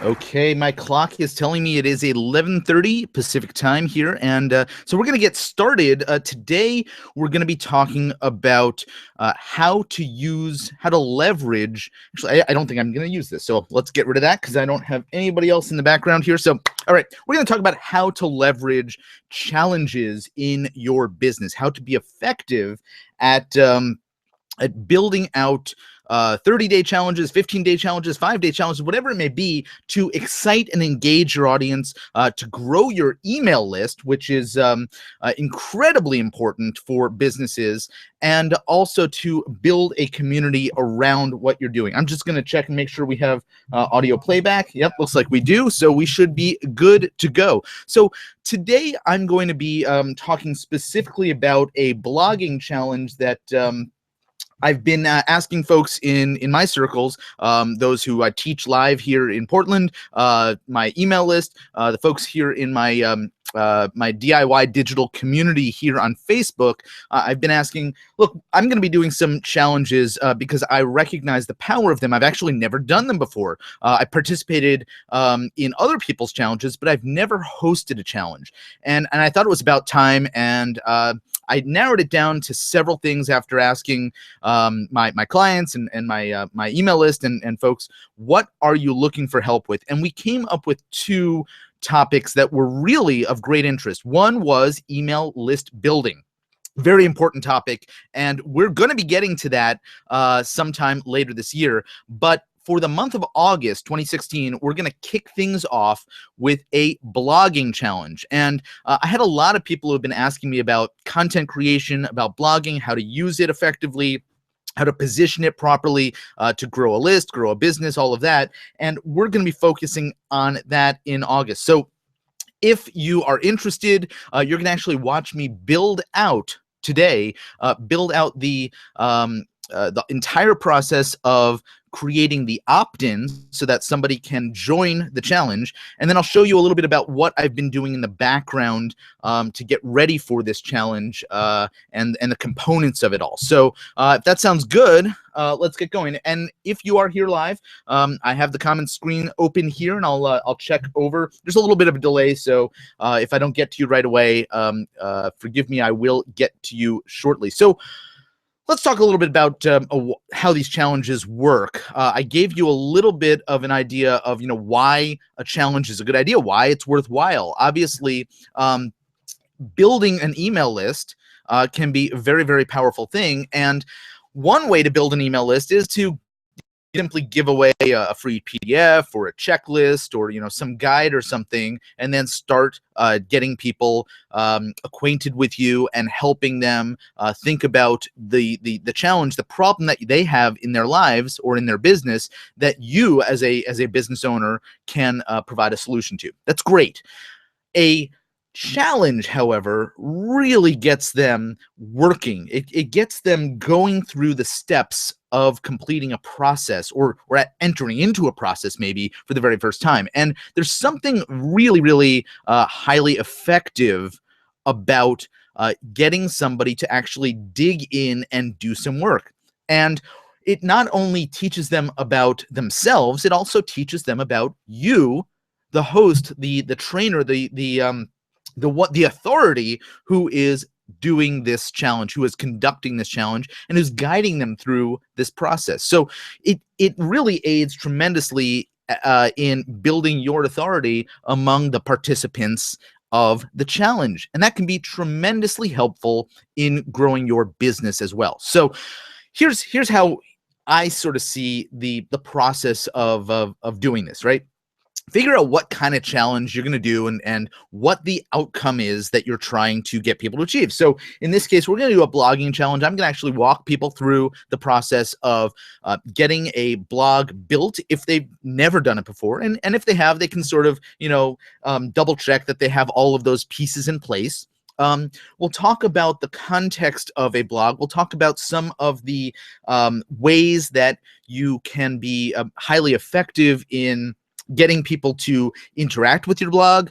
Okay, my clock is telling me it is 11:30 Pacific time here, and so we're going to get started. Today, we're going to be talking about how to leverage. Actually, I don't think I'm going to use this, so let's get rid of that because I don't have anybody else in the background here. So, all right, we're going to talk about how to leverage challenges in your business, how to be effective at building out 30-day challenges, 15-day challenges, 5-day challenges, whatever it may be, to excite and engage your audience, to grow your email list, which is incredibly important for businesses, and also to build a community around what you're doing. I'm just going to check and make sure we have audio playback. Yep, looks like we do. So we should be good to go. So today I'm going to be talking specifically about a blogging challenge that I've been asking folks in my circles, those who I teach live here in Portland, my email list, the folks here in my DIY digital community here on Facebook. I've been asking, look, I'm going to be doing some challenges because I recognize the power of them. I've actually never done them before. I participated in other people's challenges, but I've never hosted a challenge. And I thought it was about time, and I narrowed it down to several things after asking my clients and my email list and folks, what are you looking for help with? And we came up with two topics that were really of great interest. One was email list building. Very important topic, and we're going to be getting to that sometime later this year. But for the month of August 2016, we're going to kick things off with a blogging challenge. And I had a lot of people who have been asking me about content creation, about blogging, how to use it effectively, how to position it properly, to grow a list, grow a business, all of that. And we're going to be focusing on that in August. So if you are interested, you're going to actually watch me build out today, the entire process of creating the opt-ins so that somebody can join the challenge. And then I'll show you a little bit about what I've been doing in the background to get ready for this challenge and the components of it all. So if that sounds good, let's get going. And if you are here live, I have the comments screen open here, and I'll check over. There's a little bit of a delay, so if I don't get to you right away, forgive me, I will get to you shortly. So let's talk a little bit about how these challenges work. I gave you a little bit of an idea of why a challenge is a good idea, why it's worthwhile. Obviously, building an email list can be a very, very powerful thing. And one way to build an email list is to simply give away a free PDF or a checklist or some guide or something, and then start getting people acquainted with you and helping them think about the challenge, the problem that they have in their lives or in their business that you as a business owner can provide a solution to. That's great. A challenge, however, really gets them working. It gets them going through the steps of completing a process or entering into a process maybe for the very first time. And there's something really, really highly effective about getting somebody to actually dig in and do some work. And it not only teaches them about themselves, it also teaches them about you, the host, the trainer, the authority who is doing this challenge, who is conducting this challenge, and who's guiding them through this process. So it really aids tremendously in building your authority among the participants of the challenge. And that can be tremendously helpful in growing your business as well. So here's how I sort of see the process of doing this, right? Figure out what kind of challenge you're going to do and what the outcome is that you're trying to get people to achieve. So in this case, we're going to do a blogging challenge. I'm going to actually walk people through the process of getting a blog built if they've never done it before. And if they have, they can sort of, double check that they have all of those pieces in place. We'll talk about the context of a blog. We'll talk about some of the ways that you can be highly effective in getting people to interact with your blog,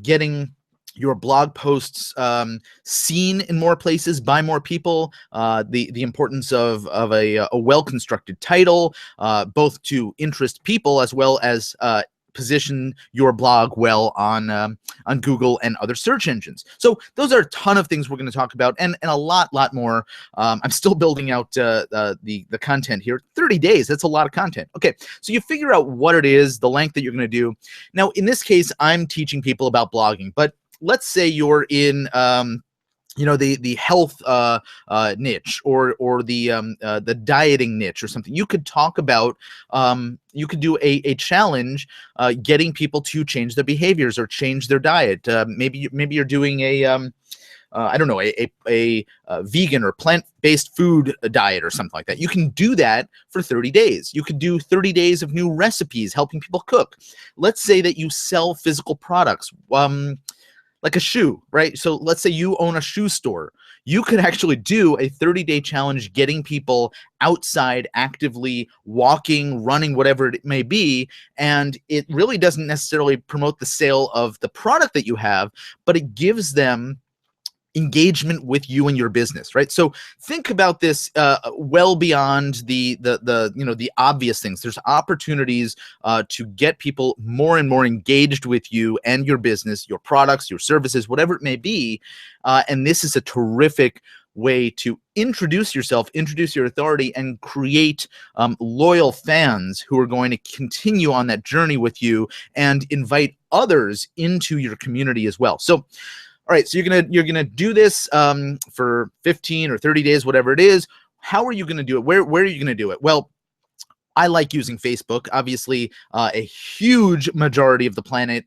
getting your blog posts seen in more places by more people, the importance of a well-constructed title, both to interest people as well as position your blog well on Google and other search engines. So those are a ton of things we're going to talk about, and a lot more. I'm still building out the content here. 30 days, that's a lot of content. Okay, so you figure out what it is, the length that you're going to do. Now, in this case, I'm teaching people about blogging, but let's say you're in the health niche, or the dieting niche or something. You could talk about you could do a challenge getting people to change their behaviors or change their diet. Maybe you're doing a I don't know, a vegan or plant-based food diet or something like that. You can do that for 30 days. You could do 30 days of new recipes, helping people cook. Let's say that you sell physical products, like a shoe, right? So let's say you own a shoe store. You could actually do a 30-day challenge getting people outside, actively walking, running, whatever it may be. And it really doesn't necessarily promote the sale of the product that you have, but it gives them engagement with you and your business, right? So think about this well beyond the obvious things. There's opportunities to get people more and more engaged with you and your business, your products, your services, whatever it may be. And this is a terrific way to introduce yourself, introduce your authority, and create loyal fans who are going to continue on that journey with you and invite others into your community as well. So all right, so you're gonna do this for 15 or 30 days, whatever it is. How are you gonna do it? Where are you gonna do it? Well, I like using Facebook. Obviously, a huge majority of the planet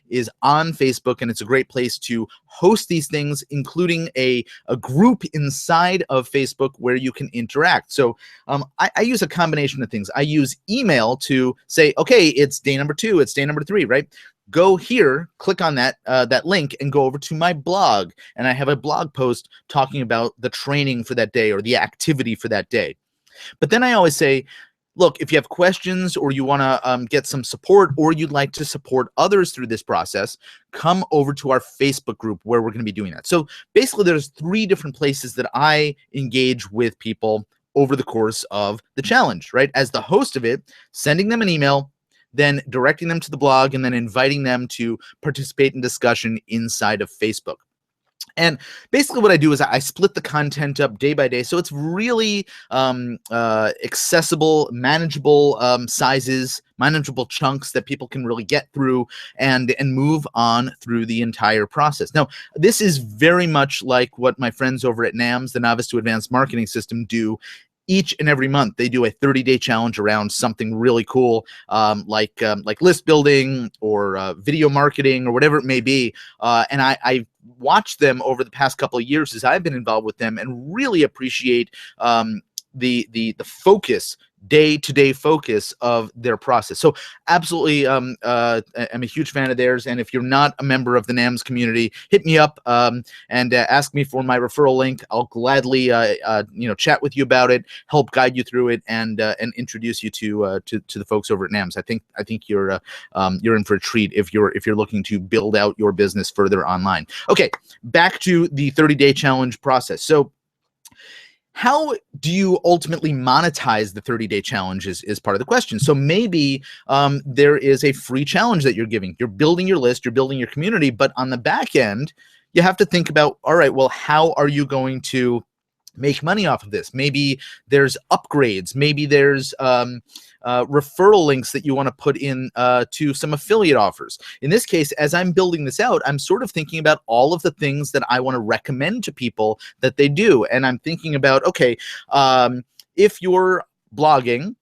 is on Facebook, and it's a great place to host these things, including a group inside of Facebook where you can interact. So I use a combination of things. I use email to say, okay, it's day number 2, it's day number 3, right? Go here, click on that link, and go over to my blog. And I have a blog post talking about the training for that day or the activity for that day. But then I always say, look, if you have questions or you want to get some support, or you'd like to support others through this process, come over to our Facebook group where we're going to be doing that. So basically, there's 3 different places that I engage with people over the course of the challenge, right? As the host of it, sending them an email, then directing them to the blog, and then inviting them to participate in discussion inside of Facebook. And basically what I do is I split the content up day by day, so it's really accessible, manageable sizes, manageable chunks that people can really get through and move on through the entire process. Now, this is very much like what my friends over at NAMS, the Novice to Advanced Marketing System, do. Each and every month, they do a 30-day challenge around something really cool, like list building or video marketing or whatever it may be. And I've watched them over the past couple of years as I've been involved with them, and really appreciate the focus, day-to-day focus of their process. So absolutely, I'm a huge fan of theirs. And if you're not a member of the NAMS community, hit me up and ask me for my referral link. I'll gladly chat with you about it, help guide you through it, and introduce you to the folks over at NAMS. I think you're in for a treat if you're looking to build out your business further online. Okay, back to the 30-day challenge process. So how do you ultimately monetize the 30-day challenge is part of the question. So maybe there is a free challenge that you're giving. You're building your list, you're building your community, but on the back end, you have to think about, all right, well, how are you going to make money off of this? Maybe there's upgrades. Maybe there's referral links that you want to put in to some affiliate offers. In this case, as I'm building this out, I'm sort of thinking about all of the things that I want to recommend to people that they do. And I'm thinking about, okay, if you're blogging,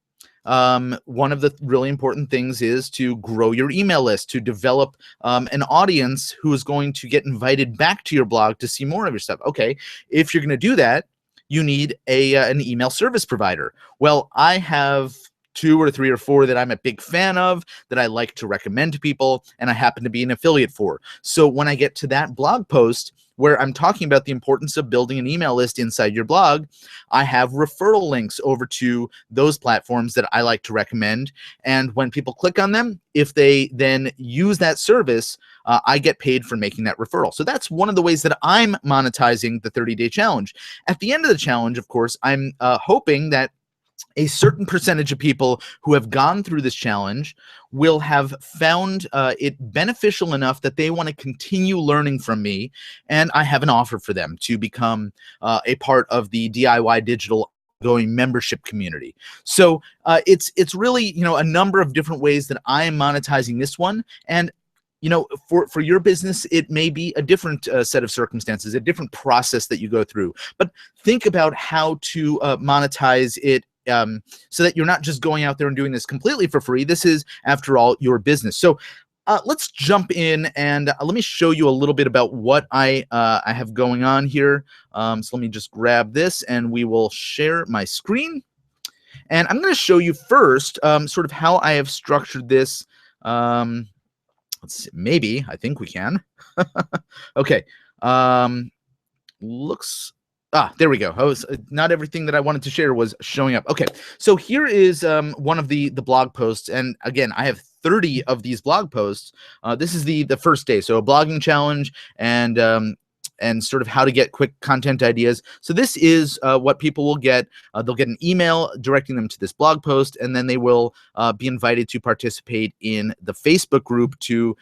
one of the really important things is to grow your email list, to develop an audience who is going to get invited back to your blog to see more of your stuff. Okay, if you're going to do that, you need an email service provider. Well, I have 2 or 3 or 4 that I'm a big fan of, that I like to recommend to people, and I happen to be an affiliate for. So when I get to that blog post where I'm talking about the importance of building an email list inside your blog, I have referral links over to those platforms that I like to recommend. And when people click on them, if they then use that service, I get paid for making that referral. So that's one of the ways that I'm monetizing the 30-day challenge. At the end of the challenge, of course, I'm hoping that a certain percentage of people who have gone through this challenge will have found it beneficial enough that they want to continue learning from me, and I have an offer for them to become a part of the DIY Digital going membership community. So it's really, a number of different ways that I am monetizing this one. And for your business, it may be a different set of circumstances, a different process that you go through. But think about how to monetize it, so that you're not just going out there and doing this completely for free. This is, after all, your business. So let's jump in and let me show you a little bit about what I have going on here. So let me just grab this and we will share my screen. And I'm going to show you first sort of how I have structured this. Let's see, maybe, I think we can. Okay. There we go. Not everything that I wanted to share was showing up. Okay, so here is one of the blog posts, and again, I have 30 of these blog posts. This is the first day, so a blogging challenge, and sort of how to get quick content ideas. So this is what people will get. They'll get an email directing them to this blog post, and then they will be invited to participate in the Facebook group to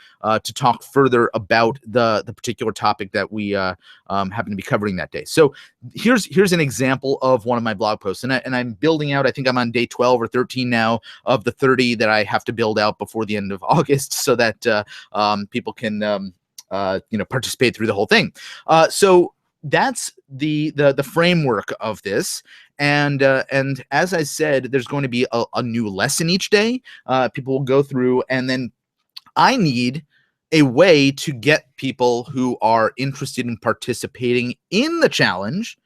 talk further about the particular topic that we happen to be covering that day. So here's an example of one of my blog posts, and I'm building out. I think I'm on day 12 or 13 now of the 30 that I have to build out before the end of August, so that people can participate through the whole thing. So that's the framework of this. And as I said, there's going to be a new lesson each day. People will go through, and then I need a way to get people who are interested in participating in the challenge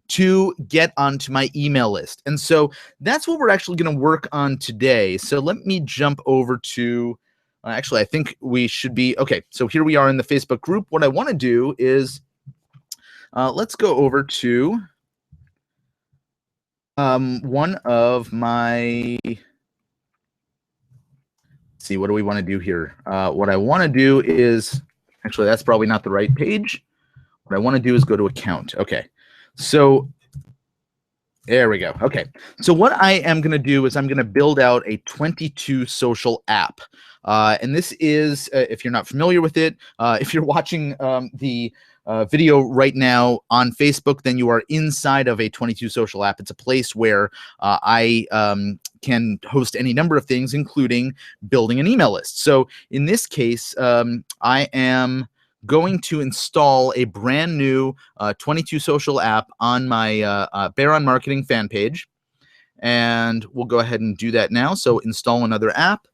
to get onto my email list. And so that's what we're actually going to work on today. So let me jump over to actually, I think we should be, okay, so here we are in the Facebook group. What I want to do is, let's go over to one of my, let's see, what do we want to do here? What I want to do is, actually, that's probably not the right page. What I want to do is go to account. Okay, so there we go. Okay, so what I am going to do is I'm going to build out a 22 social app. And this is, if you're not familiar with it, if you're watching the video right now on Facebook, then you are inside of a 22 social app. It's a place where I can host any number of things, including building an email list. So in this case, I am going to install a brand new 22 social app on my Baer on Marketing fan page. And we'll go ahead and do that now. So install another app.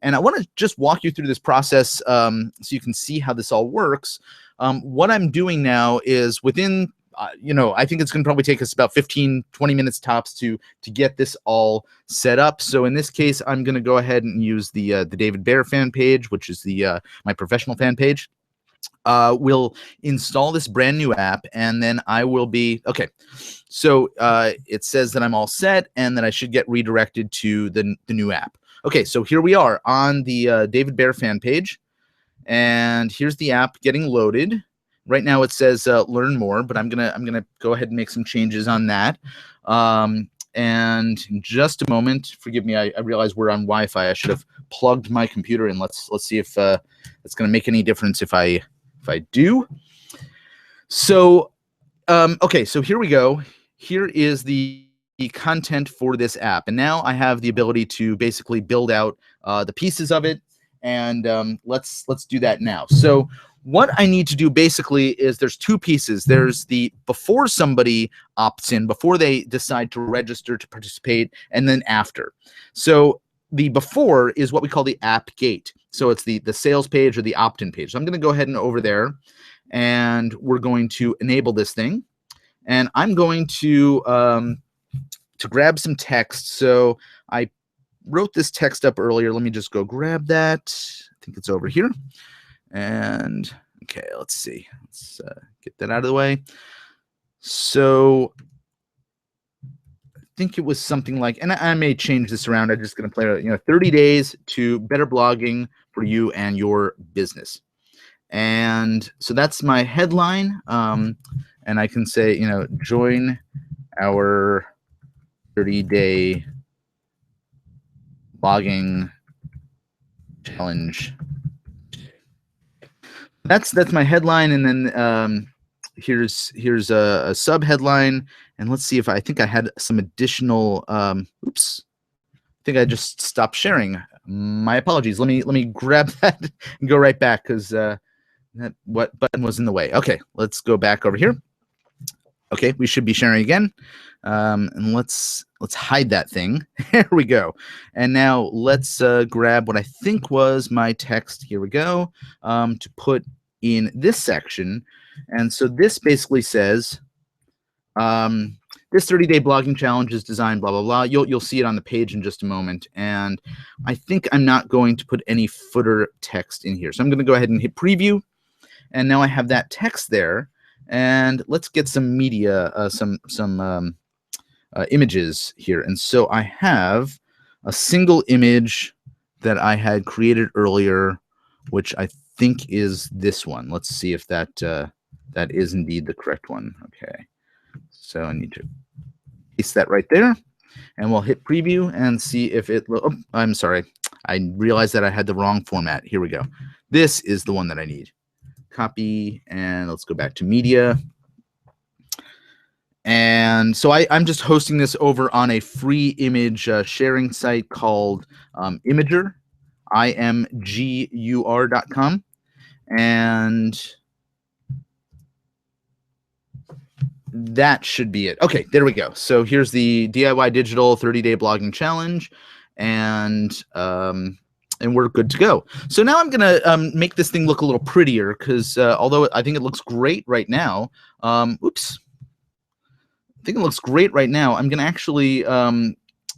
And I want to just walk you through this process so you can see how this all works. What I'm doing now is within, I think it's going to probably take us about 15, 20 minutes tops to get this all set up. So in this case, I'm going to go ahead and use the David Baer fan page, which is the my professional fan page. We'll install this brand new app, and then I will be, okay, so it says that I'm all set and that I should get redirected to the new app. Okay, so here we are on the David Baer fan page, and here's the app getting loaded. Right now it says learn more, but I'm gonna go ahead and make some changes on that. And in just a moment, forgive me, I realize we're on Wi-Fi. I should have plugged my computer in. Let's see if it's gonna make any difference if I do. So okay, so here we go. Here is the content for this app, and now I have the ability to basically build out the pieces of it, and let's do that now. So what I need to do basically is there's two pieces. There's the before somebody opts in, before they decide to register to participate, and then after. So the before is what we call the app gate. So it's the sales page or the opt-in page. So I'm going to go ahead and over there, and we're going to enable this thing, and I'm going to grab some text. So I wrote this text up earlier. Let me just go grab that. I think it's over here. And okay, let's see. Let's get that out of the way. So I think it was something like, and I may change this around. I'm just going to play, 30 days to better blogging for you and your business. And so that's my headline. And I can say, join our 30-day blogging challenge. That's my headline, and then here's a sub headline, and let's see if I think I had some additional. Oops, I think I just stopped sharing. My apologies. Let me grab that and go right back because that what button was in the way. Okay, let's go back over here. Okay, we should be sharing again. And let's hide that thing. There we go. And now let's grab what I think was my text. Here we go. To put in this section. And so this basically says, this 30-day blogging challenge is designed, blah, blah, blah. You'll see it on the page in just a moment. And I think I'm not going to put any footer text in here. So I'm going to go ahead and hit preview. And now I have that text there. And let's get some media, some images here. And so I have a single image that I had created earlier, which I think is this one. Let's see if that that is indeed the correct one. Okay, so I need to paste that right there, and we'll hit preview and see if it. Oh, I'm sorry, I realized that I had the wrong format. Here we go. This is the one that I need. Copy, and let's go back to media. And so I'm just hosting this over on a free image sharing site called Imager, imgur.com. And that should be it. Okay, there we go. So here's the DIY Digital 30-day blogging challenge, and we're good to go. So now I'm gonna make this thing look a little prettier because although I think it looks great right now, oops. I think it looks great right now. I'm gonna actually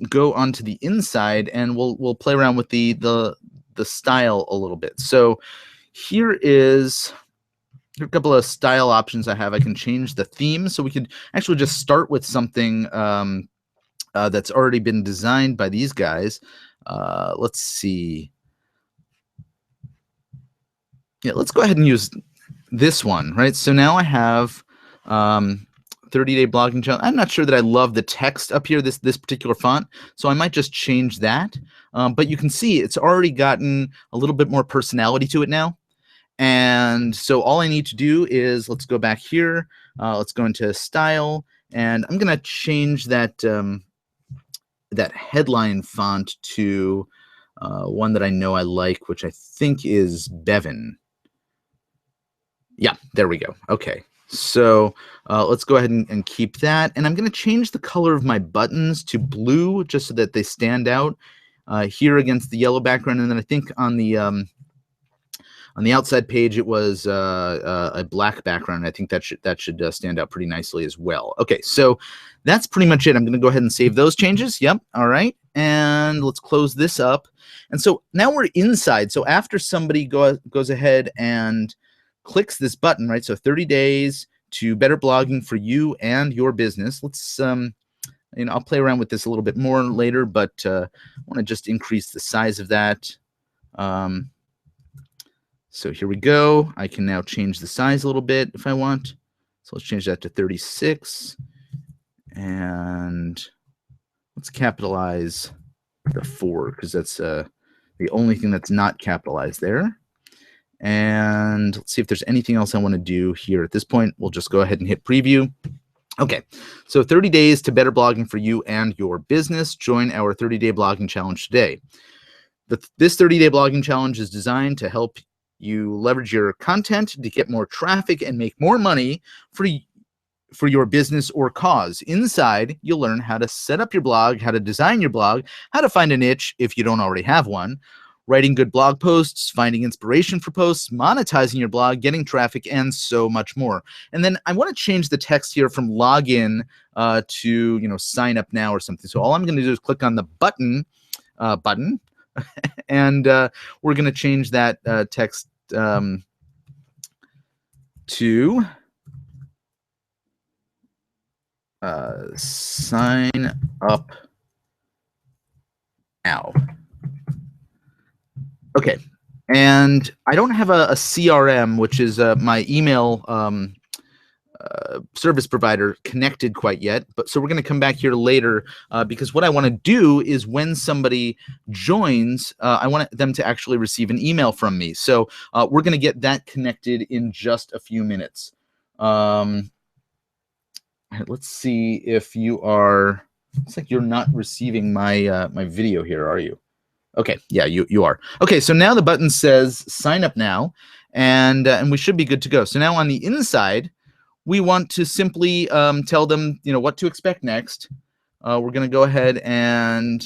go onto the inside, and we'll play around with the style a little bit. So here are a couple of style options I have. I can change the theme, so we could actually just start with something that's already been designed by these guys. Let's see. Yeah, let's go ahead and use this one, right? So now I have 30-day blogging challenge. I'm not sure that I love the text up here, this particular font, so I might just change that. But you can see it's already gotten a little bit more personality to it now. And so all I need to do is, let's go back here. Let's go into style, and I'm going to change that that headline font to one that I know I like, which I think is Bevan. Yeah, there we go. Okay. So let's go ahead and keep that. And I'm going to change the color of my buttons to blue just so that they stand out here against the yellow background. And then I think on the outside page it was a black background. I think that should stand out pretty nicely as well. Okay, so that's pretty much it. I'm going to go ahead and save those changes. Yep. All right. And let's close this up. And so now we're inside. So after somebody goes ahead and clicks this button, right? So 30 days to better blogging for you and your business. Let's, I'll play around with this a little bit more later, but I want to just increase the size of that. So here we go. I can now change the size a little bit if I want. So let's change that to 36. And let's capitalize the 4 because that's the only thing that's not capitalized there. And let's see if there's anything else I want to do here. At this point, we'll just go ahead and hit preview. Okay, so 30 days to better blogging for you and your business. Join our 30-day blogging challenge today. This 30-day blogging challenge is designed to help you leverage your content to get more traffic and make more money for your business or cause. Inside, you'll learn how to set up your blog, how to design your blog, how to find a niche if you don't already have one, writing good blog posts, finding inspiration for posts, monetizing your blog, getting traffic, and so much more. And then I want to change the text here from login to sign up now or something. So all I'm going to do is click on the button, and we're going to change that text to sign up now. Okay, and I don't have a CRM, which is my email service provider connected quite yet, but so we're going to come back here later because what I want to do is when somebody joins, I want them to actually receive an email from me. So we're going to get that connected in just a few minutes. Let's see if you are. Looks like you're not receiving my my video here, are you? Okay, yeah, you are. Okay, so now the button says sign up now, and we should be good to go. So now on the inside, we want to simply tell them, what to expect next. We're going to go ahead and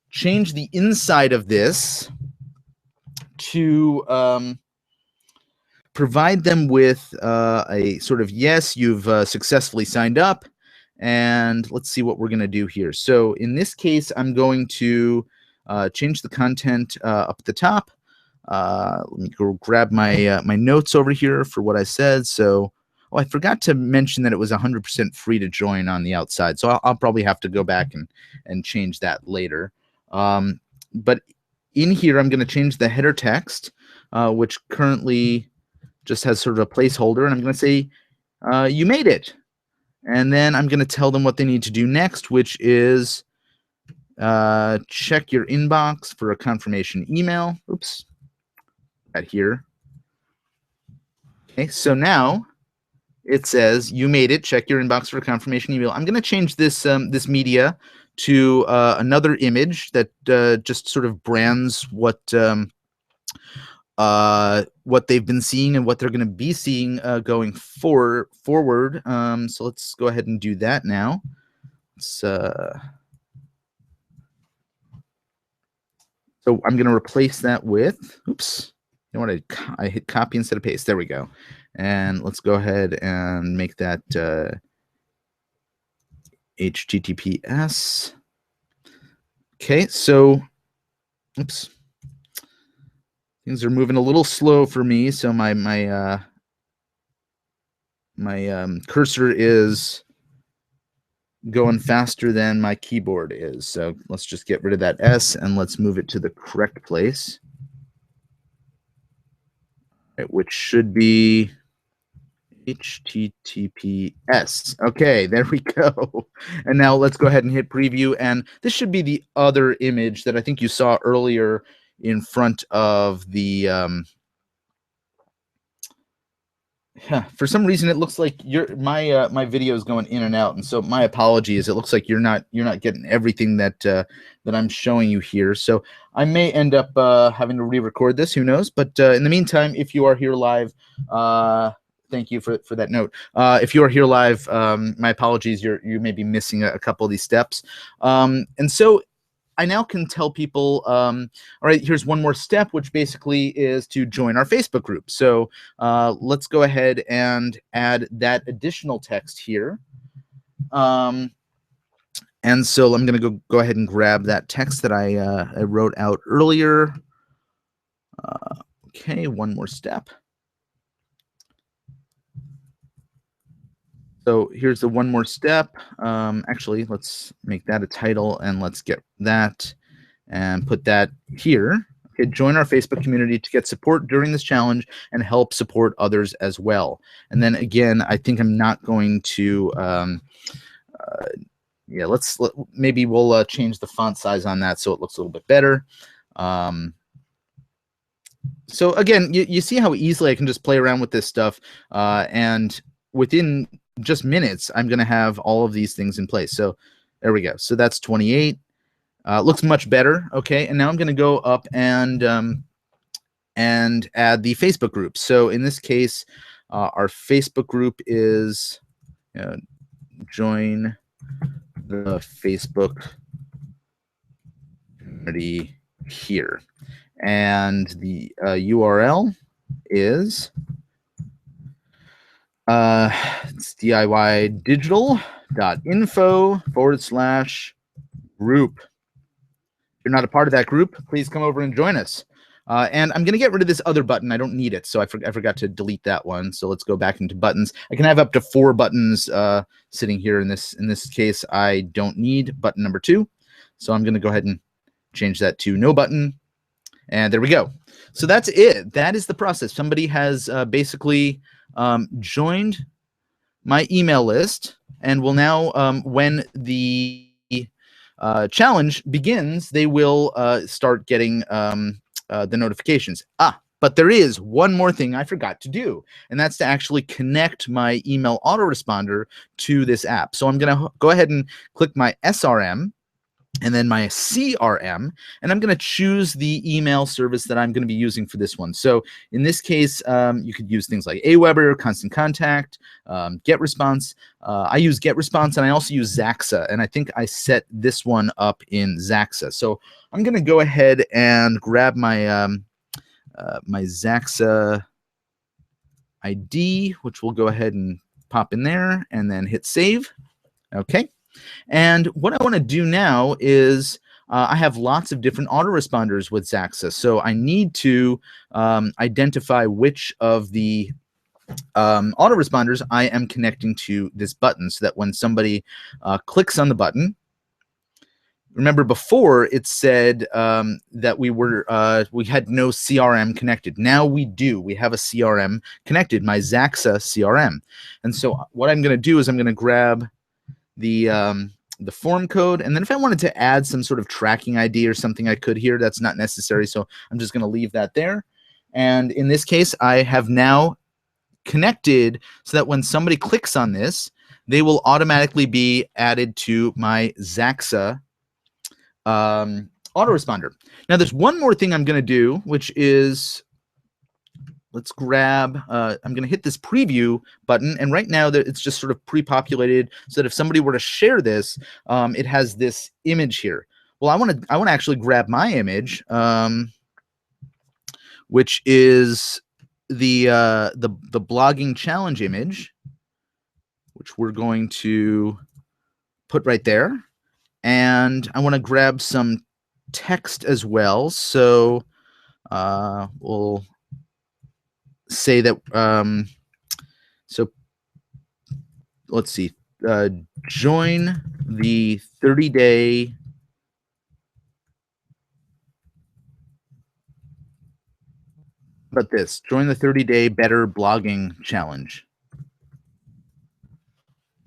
change the inside of this to provide them with a sort of yes, you've successfully signed up. And let's see what we're going to do here. So in this case, I'm going to change the content up at the top. Let me go grab my my notes over here for what I said. So, I forgot to mention that it was 100% free to join on the outside. So I'll probably have to go back and change that later. But in here, I'm going to change the header text, which currently just has sort of a placeholder, and I'm going to say, you made it. And then I'm going to tell them what they need to do next, which is check your inbox for a confirmation email. Oops. Right here. Okay, so now it says you made it. Check your inbox for a confirmation email. I'm going to change this this media to another image that just sort of brands what they've been seeing and what they're going to be seeing going forward. So let's go ahead and do that now. So I'm going to replace that with, oops, you know what, I hit copy instead of paste. There we go. And let's go ahead and make that HTTPS. Okay, so, oops. Things are moving a little slow for me, so my cursor is going faster than my keyboard is. So let's just get rid of that S and let's move it to the correct place, right, which should be HTTPS. Okay, there we go. And now let's go ahead and hit preview. And this should be the other image that I think you saw earlier in front of the for some reason it looks like my video is going in and out, and so my apologies. It looks like you're not getting everything that that I'm showing you here. So I may end up having to re-record this, who knows. But in the meantime, if you are here live, thank you for that note. If you are here live, my apologies. You may be missing a couple of these steps, and so I now can tell people, all right, here's one more step, which basically is to join our Facebook group. So let's go ahead and add that additional text here. And so I'm going to go ahead and grab that text that I wrote out earlier. Okay, one more step. So here's the one more step. Actually, let's make that a title, and let's get that and put that here. Okay, join our Facebook community to get support during this challenge and help support others as well. And then again, I think I'm not going to, yeah, maybe we'll change the font size on that so it looks a little bit better. So again, you see how easily I can just play around with this stuff, and within just minutes, I'm going to have all of these things in place. So there we go. So that's 28. Looks much better. Okay, and now I'm going to go up and add the Facebook group. So in this case, our Facebook group is join the Facebook community here, and the URL is it's DIYdigital.info/group. If you're not a part of that group, please come over and join us. And I'm going to get rid of this other button. I don't need it, so I forgot to delete that one. So let's go back into buttons. I can have up to 4 buttons sitting here. In this case, I don't need button number 2. So I'm going to go ahead and change that to no button. And there we go. So that's it. That is the process. Somebody has basically joined my email list, and will now, when the challenge begins, they will start getting the notifications. But there is one more thing I forgot to do, and that's to actually connect my email autoresponder to this app. So I'm going to go ahead and click my SRM and then my CRM, and I'm going to choose the email service that I'm going to be using for this one. So in this case, you could use things like Aweber, Constant Contact, GetResponse. I use GetResponse, and I also use Zaxa, and I think I set this one up in Zaxa. So I'm going to go ahead and grab my my Zaxa ID, which we'll go ahead and pop in there, and then hit save. Okay. And what I want to do now is I have lots of different autoresponders with Zaxa. So I need to identify which of the autoresponders I am connecting to this button, so that when somebody clicks on the button, remember before it said that we had no CRM connected. Now we do. We have a CRM connected, my Zaxa CRM. And so what I'm going to do is I'm going to grab the form code, and then if I wanted to add some sort of tracking ID or something, I could here. That's not necessary, so I'm just going to leave that there. And in this case, I have now connected so that when somebody clicks on this, they will automatically be added to my Zaxa autoresponder. Now, there's one more thing I'm going to do, which is, let's grab, I'm going to hit this preview button, and right now it's just sort of pre-populated so that if somebody were to share this, it has this image here. Well, I want to actually grab my image, which is the blogging challenge image, which we're going to put right there. And I want to grab some text as well. So we'll say that, so let's see, join the 30-day join the 30-day Better blogging challenge.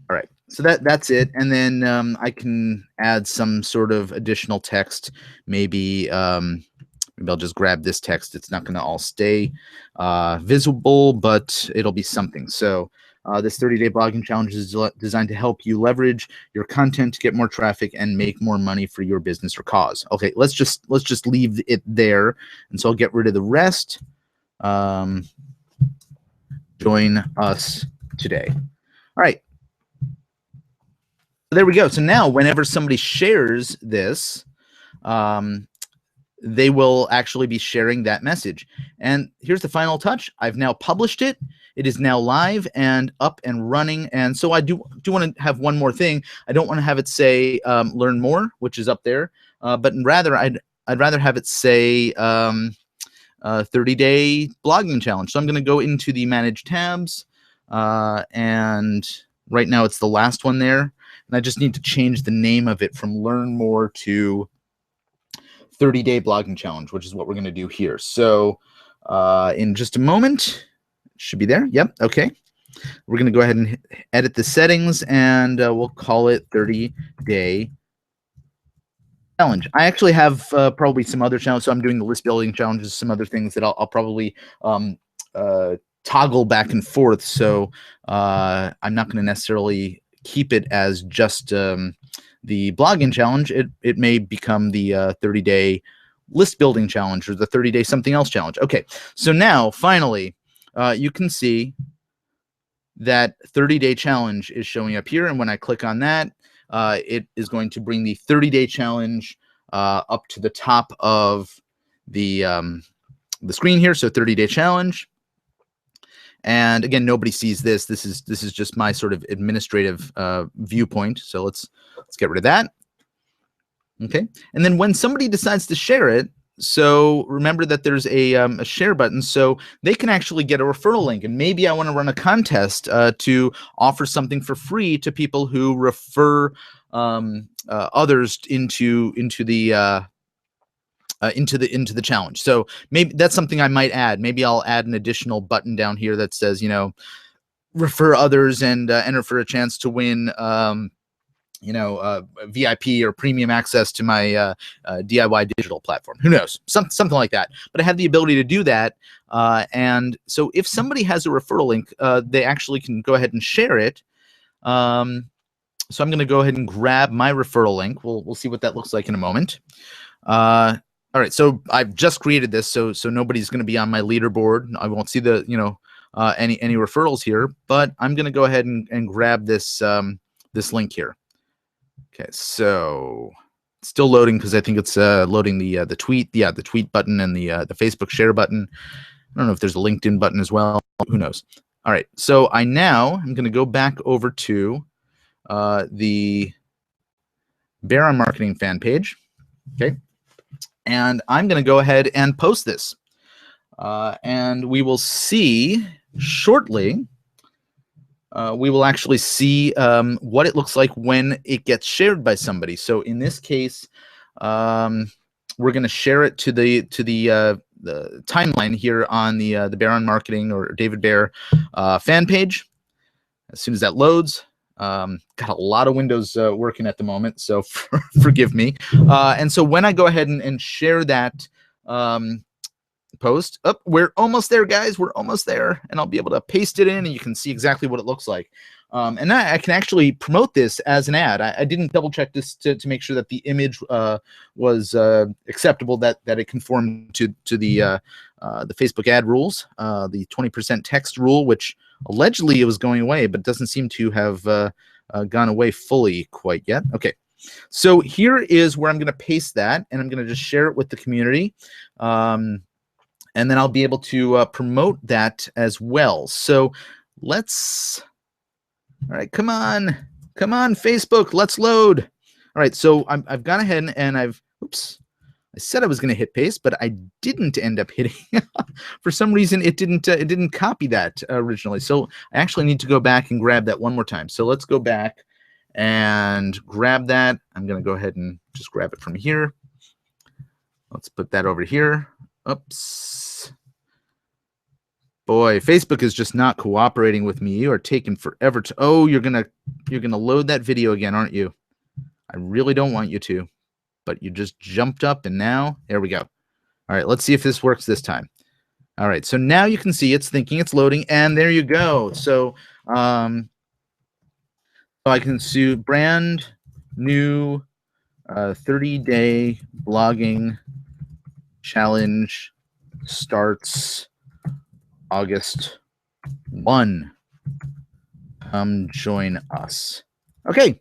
All right, so that's it. And then I can add some sort of additional text. Maybe maybe I'll just grab this text. It's not going to all stay visible, but it'll be something. So this 30-day blogging challenge is designed to help you leverage your content to get more traffic and make more money for your business or cause. Okay, let's just leave it there. And so I'll get rid of the rest. Join us today. All right. There we go. So now whenever somebody shares this, they will actually be sharing that message. And here's the final touch. I've now published it. It is now live and up and running. And so I do want to have one more thing. I don't want to have it say learn more, which is up there, but rather I'd rather have it say 30-day blogging challenge. So I'm going to go into the manage tabs, and right now it's the last one there. And I just need to change the name of it from learn more to 30-day blogging challenge, which is what we're going to do here. So in just a moment, it should be there. Yep. Okay. We're going to go ahead and edit the settings, and we'll call it 30-day challenge. I actually have probably some other challenges. So I'm doing the list building challenges, some other things that I'll probably toggle back and forth. So I'm not going to necessarily keep it as just the blogging challenge. It may become the 30-day list building challenge or the 30-day something else challenge. Okay, so now finally you can see that 30-day challenge is showing up here, and when I click on that, it is going to bring the 30-day challenge up to the top of the screen here. So 30-day challenge. And again, nobody sees this. This is just my sort of administrative viewpoint. So let's get rid of that. Okay. And then when somebody decides to share it, so remember that there's a share button, so they can actually get a referral link. And maybe I want to run a contest to offer something for free to people who refer others into the challenge. So maybe that's something I might add. Maybe I'll add an additional button down here that says, you know, refer others and enter for a chance to win VIP or premium access to my DIY digital platform. Who knows? Something like that. But I have the ability to do that. And so if somebody has a referral link, they actually can go ahead and share it. So I'm going to go ahead and grab my referral link. We'll see what that looks like in a moment. All right, so I've just created this, so nobody's going to be on my leaderboard. I won't see the any referrals here, but I'm going to go ahead and grab this this link here. Okay, so still loading because I think it's loading the tweet, the tweet button and the Facebook share button. I don't know if there's a LinkedIn button as well. Who knows? All right, so I'm going to go back over to the Baer on Marketing fan page. Okay, and I'm going to go ahead and post this, and we will see shortly. We will actually see what it looks like when it gets shared by somebody. So in this case, we're going to share it to the timeline here on the Baer on Marketing or David Baer fan page. As soon as that loads, got a lot of windows working at the moment, so forgive me. And so when I go ahead and share that post, we're almost there, guys. We're almost there, and I'll be able to paste it in, and you can see exactly what it looks like. And I can actually promote this as an ad. I didn't double check this to make sure that the image was acceptable, that it conformed to the Facebook ad rules, the 20% text rule, which allegedly it was going away, but doesn't seem to have gone away fully quite yet. Okay, so here is where I'm going to paste that, and I'm going to just share it with the community. And then I'll be able to promote that as well. So let's, all right, come on, Facebook, let's load. All right, so I've gone ahead and I've, oops, I said I was going to hit paste, but I didn't end up hitting. For some reason, it didn't copy that originally. So I actually need to go back and grab that one more time. So let's go back and grab that. I'm going to go ahead and just grab it from here. Let's put that over here. Oops. Boy, Facebook is just not cooperating with me. You are taking forever to, oh, you're gonna load that video again, aren't you? I really don't want you to, but you just jumped up, and now there we go. All right, let's see if this works this time. All right, so now you can see it's thinking it's loading, and there you go. So I can see brand new 30-day blogging challenge starts August 1. Come join us. Okay.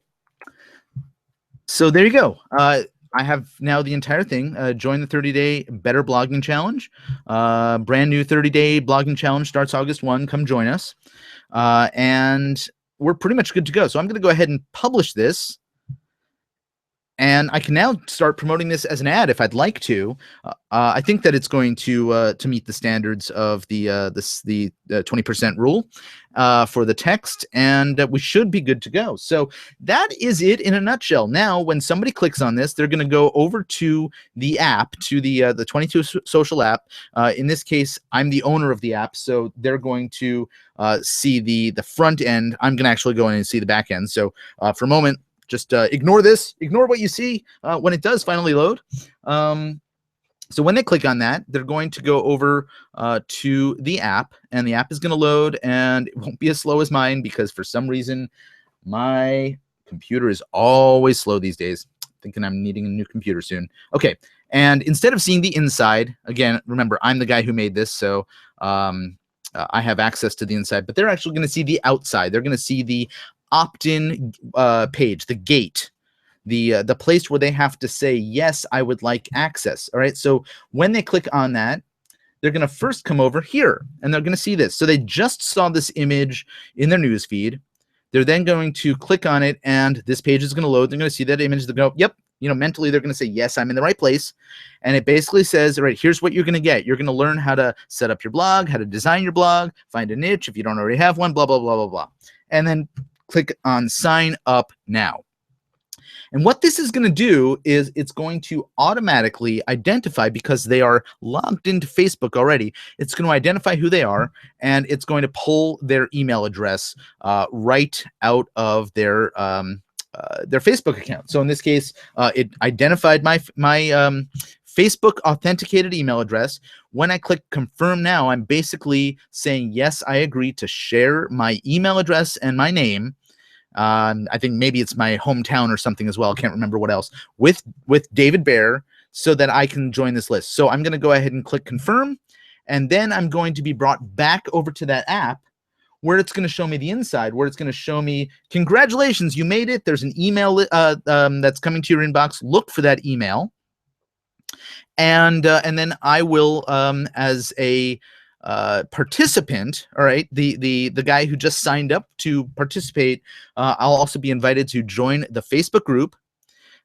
So there you go. I have now the entire thing. Join the 30-day Better Blogging Challenge. Brand new 30-day blogging challenge starts August 1. Come join us. And we're pretty much good to go. So I'm going to go ahead and publish this. And I can now start promoting this as an ad if I'd like to. I think that it's going to meet the standards of the 20% rule for the text, and we should be good to go. So that is it in a nutshell. Now, when somebody clicks on this, they're going to go over to the app, to the 22 Social app. In this case, I'm the owner of the app, so they're going to see the front end. I'm going to actually go in and see the back end. So for a moment, just ignore this. Ignore what you see when it does finally load. So when they click on that, they're going to go over to the app, and the app is going to load, and it won't be as slow as mine because for some reason my computer is always slow these days. Thinking I'm needing a new computer soon. Okay, and instead of seeing the inside, again, remember, I'm the guy who made this, so I have access to the inside, but they're actually going to see the outside. They're going to see the opt-in page, the gate, the place where they have to say, yes, I would like access. All right, so when they click on that, they're going to first come over here, and they're going to see this. So they just saw this image in their news feed. They're then going to click on it, and this page is going to load. They're going to see that image. They're going to go, yep, mentally they're going to say, yes, I'm in the right place. And it basically says, all right, here's what you're going to get. You're going to learn how to set up your blog, how to design your blog, find a niche if you don't already have one, blah, blah, blah, blah, blah. And then click on sign up now. And what this is going to do is it's going to automatically identify, because they are logged into Facebook already, it's going to identify who they are, and it's going to pull their email address right out of their Facebook account. So in this case, it identified my Facebook authenticated email address. When I click confirm now, I'm basically saying, yes, I agree to share my email address and my name. I think maybe it's my hometown or something as well. I can't remember what else, with David Baer, so that I can join this list. So I'm going to go ahead and click confirm, and then I'm going to be brought back over to that app where it's going to show me the inside, where it's going to show me, congratulations, you made it. There's an email that's coming to your inbox. Look for that email. And then I will, as a participant, all right, the guy who just signed up to participate, I'll also be invited to join the Facebook group.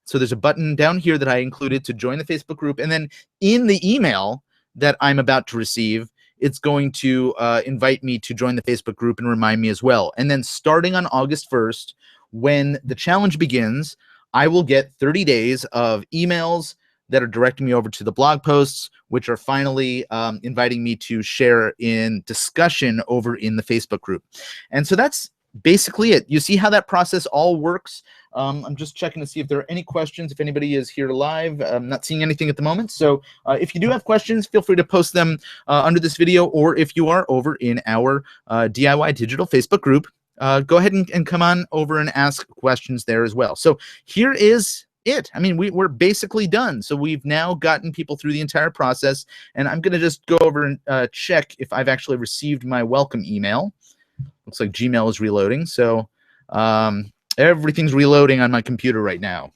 So there's a button down here that I included to join the Facebook group, and then in the email that I'm about to receive, it's going to invite me to join the Facebook group and remind me as well. And then starting on August 1st, when the challenge begins, I will get 30 days of emails that are directing me over to the blog posts, which are finally inviting me to share in discussion over in the Facebook group. And so that's basically it. You see how that process all works. I'm just checking to see if there are any questions, if anybody is here live. I'm not seeing anything at the moment. So if you do have questions, feel free to post them under this video, or if you are over in our DIY Digital Facebook group, go ahead and come on over and ask questions there as well. So here is it. I mean, we're basically done. So we've now gotten people through the entire process, and I'm going to just go over and check if I've actually received my welcome email. Looks like Gmail is reloading. So everything's reloading on my computer right now.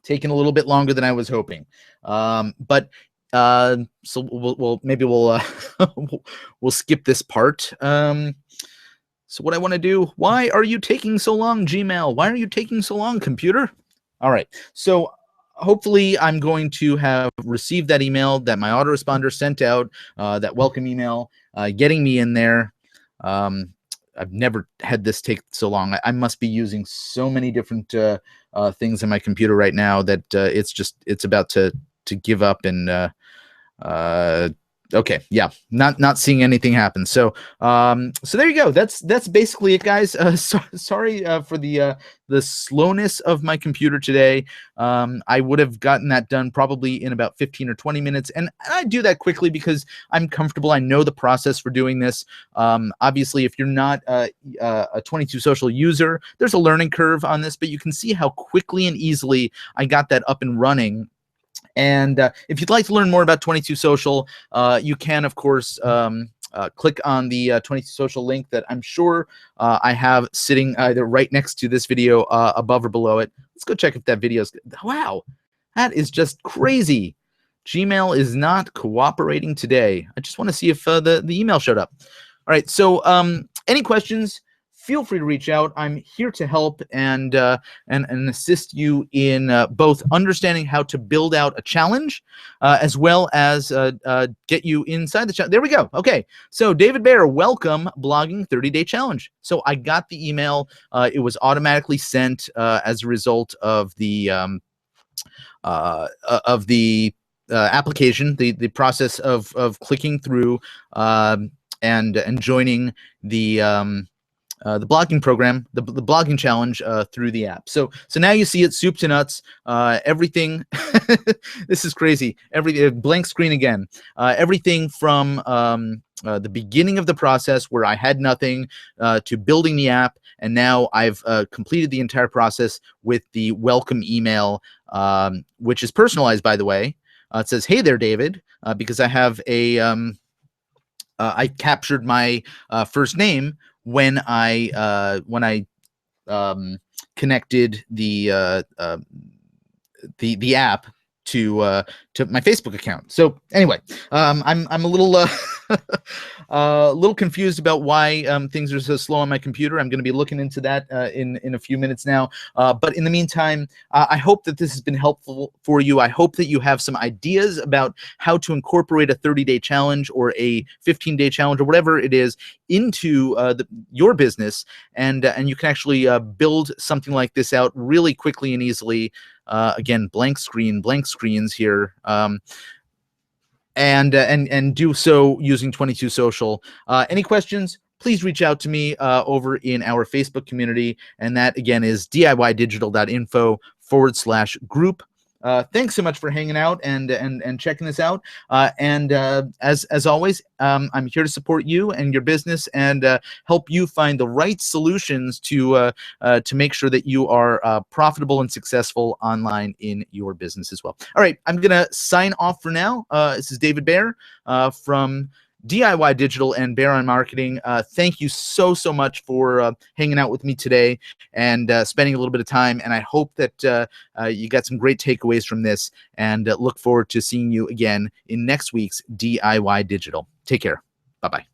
Taking a little bit longer than I was hoping. So maybe we'll we'll skip this part. So what I want to do, why are you taking so long, Gmail? Why are you taking so long, computer? All right, so hopefully I'm going to have received that email that my autoresponder sent out, that welcome email, getting me in there. I've never had this take so long. I must be using so many different things on my computer right now that it's about to give up. And okay, yeah, not seeing anything happen. So so there you go. That's basically it, guys. Sorry for the slowness of my computer today. I would have gotten that done probably in about 15 or 20 minutes, and I do that quickly because I'm comfortable. I know the process for doing this. Obviously, if you're not a 22 Social user, there's a learning curve on this, but you can see how quickly and easily I got that up and running. And if you'd like to learn more about 22 Social, you can, of course, click on the 22 Social link that I'm sure I have sitting either right next to this video, above or below it. Let's go check if that video is good. Wow, that is just crazy. Gmail is not cooperating today. I just want to see if the email showed up. All right, so any questions? Feel free to reach out. I'm here to help and assist you in both understanding how to build out a challenge, as well as get you inside the challenge. There we go. Okay, so David Baer, welcome, blogging 30-day challenge. So I got the email. It was automatically sent as a result of the application, the process of clicking through and joining the blogging program, the blogging challenge through the app. So now you see it, soup to nuts, everything. This is crazy. Blank screen again. Everything from the beginning of the process where I had nothing to building the app, and now I've completed the entire process with the welcome email, which is personalized, by the way. It says, "Hey there, David," because I have a I captured my first name when I connected the app to my Facebook account. So anyway, I'm a little A little confused about why things are so slow on my computer. I'm going to be looking into that in a few minutes now. But in the meantime, I hope that this has been helpful for you. I hope that you have some ideas about how to incorporate a 30-day challenge or a 15-day challenge or whatever it is into your business, and you can actually build something like this out really quickly and easily. Again, blank screens here. And do so using 22 Social. Any questions? Please reach out to me over in our Facebook community, and that again is diydigital.info/group. Thanks so much for hanging out and checking this out. As always, I'm here to support you and your business and help you find the right solutions to make sure that you are profitable and successful online in your business as well. All right, I'm gonna sign off for now. This is David Baer from DIY Digital and Baer on Marketing. Thank you so much for hanging out with me today and spending a little bit of time. And I hope that you got some great takeaways from this, and look forward to seeing you again in next week's DIY Digital. Take care. Bye-bye.